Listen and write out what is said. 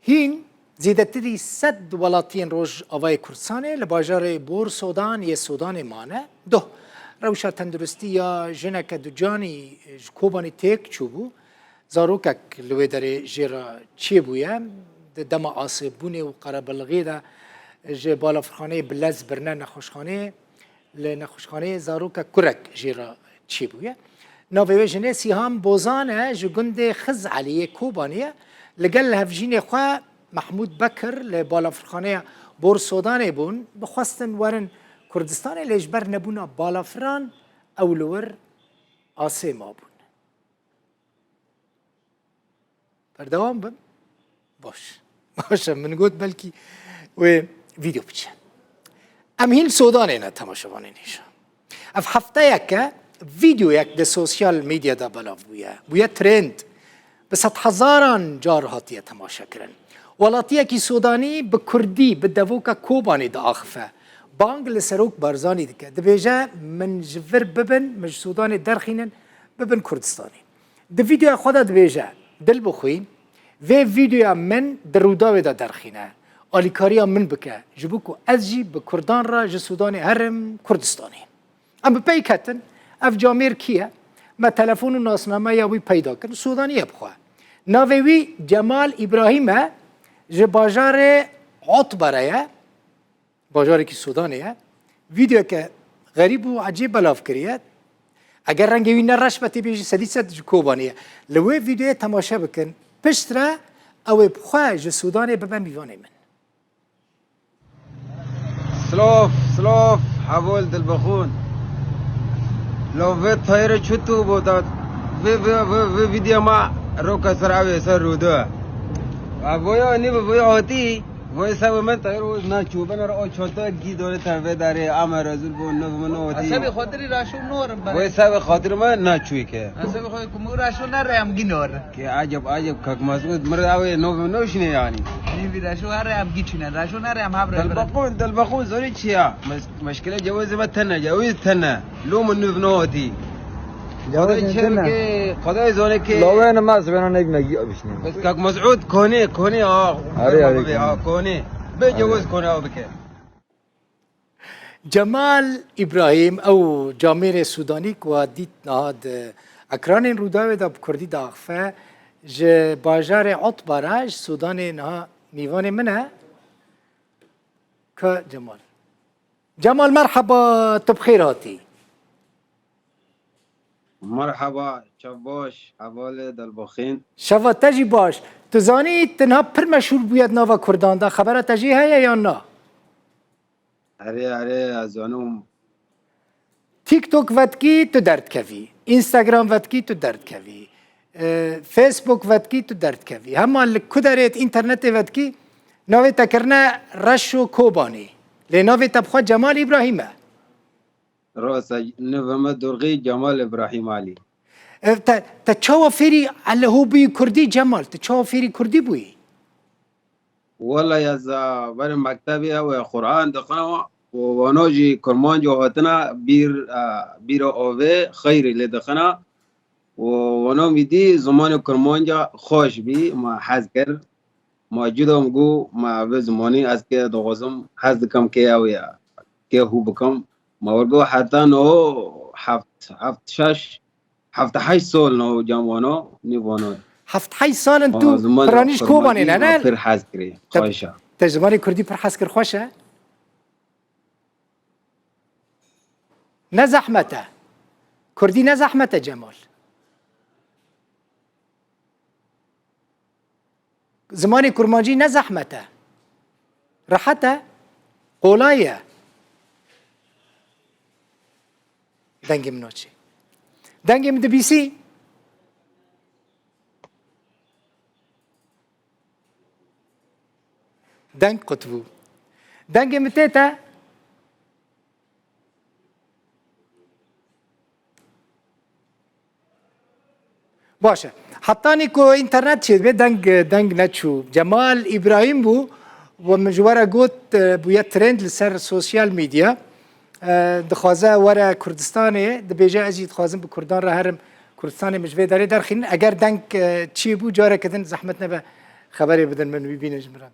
هین زیدتری صد ولاتین روش آوای کردستانه لباجار بور سودان یه سودان مانه دو روشا تندرستی یا جنک دوجانی کوبانی تک چوبو زاروکک لوی داره جیرا چی بویه دم آسیبونه و قربلغی ده جه بالافرخانه بلز برنه نخوشخانه لنخوشخانه زاروکک کرک جیرا چی بویه ناوی جنه سیهام بوزانه جو گنده خز علیه کوبانیه لگل هفجین خواه محمود بکر لبالافرخانه بور سودانه بون بخواستن ورن کردستان لجبر نبونا بالافران اولور آسه ما بون بردوام بم باشه من گفت بلکی و ویدیو بچه امهیل سودانه نه تماشاوانه نیشه اف هفته یک ویدیو یک ده سوسیال میدیا دا بلاف بویا ترند به 100,000 جار هاتیه تماشا کرن ولاتیه کی سودانی به کردی به دووکا کوبانی دا آخفه بانگ لسروک بارزانی دکه دبیجه من جفر ببن مش سودانی درخینن ببن کردستانی ده ویدیو خدا دبیجه دل بخوین و ویدیو من دروداوی دا درخینه آلیکاریا من بکه جبوکو از جی به کردان را جه سودانی هرم کردستانی اما پیکتن اف جامیر کیه ما تلفون و ناسنامه یاوی پیدا کرد سودانی بخواه ناوی جمال ابراهیمه جه باجار عطبره باجاری که سودانیه ویدیو که غریب و عجیب بلاف کریه اگر رنگوی نرش بتی بیشی سدیست جو کوبانیه لوی ویدیو تماشا بکن پشتره او بخواه جه سودانی ببن میوانه من سلوف حوال دلبخون لو في طايرة شتو بودات في فيديو ما روكا سرعة سر رودا ابويا ني بويا هاتي وای سب من طایر و نه چوبن رو چوتا گی دوره تنوی داره امر رسول بو نه منو هاتی سب خاطر راشو نور وای سب خاطر من نه چوی که سب خاطر کوم راشو نرم گی نور که عجب کک مسعود مر اوی نو شنه یعنی نی راشو هرم گی چنه راشو نرم هبر دل بخون زوری چیا مشکل جواز ما تنه لو من نو هاتی خدای زونه که لاوین ماز بنا نگی بشنیم بس کاک مسعود کنه کنه به جواز کنه او بکه جمال ابراهیم او جامعه سودانی که دیت نهاد اکران روداوی دا کردی داخفه ج باجار عطبره سودان نه میوان منه که جمال مرحبا تبخیراتی مرحبا چباش حوال دلبخین شوا تجی باش تو زانی تنها پر مشهور بوید ناوا کردان دا خبره تجی هیا یا نه اره از آنم تیک توک ودکی تو درد کوی اینستاگرام ودکی تو درد کوی فیسبوک ودکی تو درد کوی همان کدرت اینترنت ودکی ناوی تکرنه رشو کوبانی لناوی تبخوا جمال ابراهیمه راست نوم درغی جمال ابراهیم علی تا چاوا فیری علی هو بی کردی جمال تا چاوا فیری کردی بوی والله از بر مکتبی و قرآن دخنا و ونوجی کرمان جو هاتنا بیر آوه خیری لدخنا و ونو میدی زمان کرمان جا خوش بی ما حز کر ما جدوم گو ما به زمانی از که دوغزم حز کم که اویا که هو بکم ما ورگو حتی نو هفت 8 سال نو جاموانو نیوانو 7 سال تو پرانیش کوبانی نه پر حز کری خوشه تا زمانی کردی پر حز کر خوشه نه زحمته کردی نه زحمته جمال زمانی کرمانجی نه زحمته راحته قولایه دنگی منو چی دنگی من دبیسی دنگ قطبو دنگی من تیتا باشه حتانی کو اینترنت چیز به دنگ نچو جمال ابراهیم بو و مجوره گوت بویا ترند لسر سوسیال میدیا دخوازه وره کردستانه دبیجه ازی دخوازم به کردان را هرم کردستان مجوه داره درخین اگر دنگ چی بو جاره کدن زحمت نبه خبری بدن من ببینش برم